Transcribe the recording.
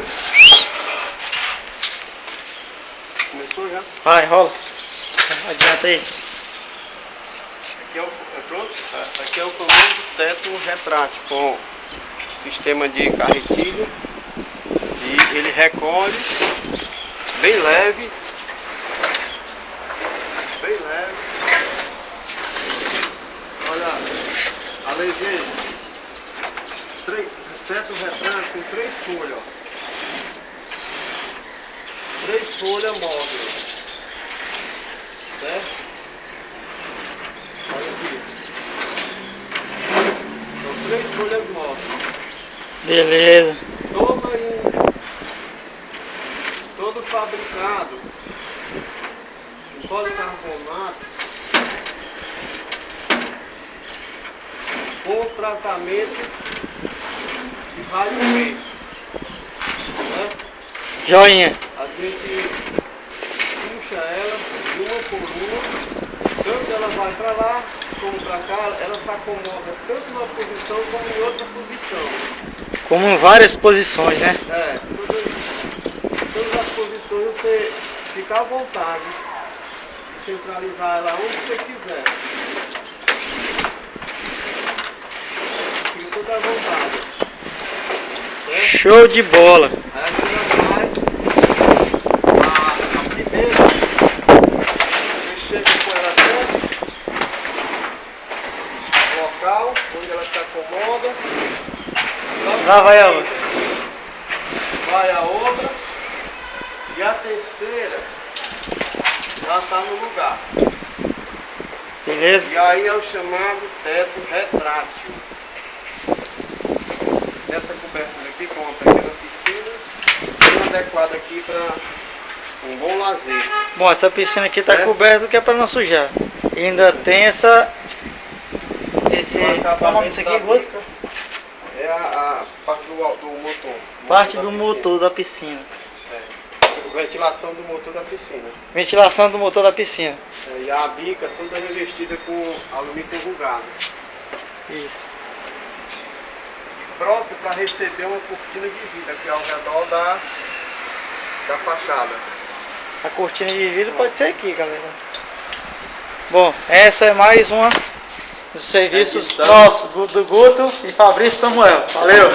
né? Começou já? Vai, rola. Adianta aí. Aqui pronto? Aqui é o famoso teto retrátil com sistema de carretilha e ele recolhe bem leve. Bem leve. Olha a leveza. Teto retrátil com 3 folhas. 3 folhas móveis. Certo? Olha aqui. São 3 folhas móveis. Beleza. Todo fabricado em policarbonato com tratamento de raio-x. Né? Joinha. A gente puxa ela de uma por uma, tanto ela vai para lá como para cá, ela se acomoda tanto numa posição como em outra posição. Como em várias posições, né? É, todas as posições você fica à vontade de centralizar ela onde você quiser. Fica toda à vontade. Certo? Show de bola. Aí a gente vai, a primeira, você chega com ela até o local onde ela se acomoda. Lá vai a outra. Vai a outra. E a terceira já está no lugar. Beleza? E aí é o chamado teto retrátil. Essa cobertura aqui com uma pequena piscina, bem adequada aqui para um bom lazer. Bom, essa piscina aqui está Certo? coberta que é para não sujar. E ainda tem esse qual é o nome disso aqui? Bica é a parte do motor. Parte da do piscina. motor da piscina. É. Ventilação do motor da piscina. Ventilação do motor da piscina. É, e a bica toda revestida com alumínio enrugado. Isso. Próprio para receber uma cortina de vidro aqui ao redor da fachada. A cortina de vidro pode ser aqui, galera. Bom, essa é mais uma dos serviços nossos, do Guto e Fabrício Samuel. Valeu!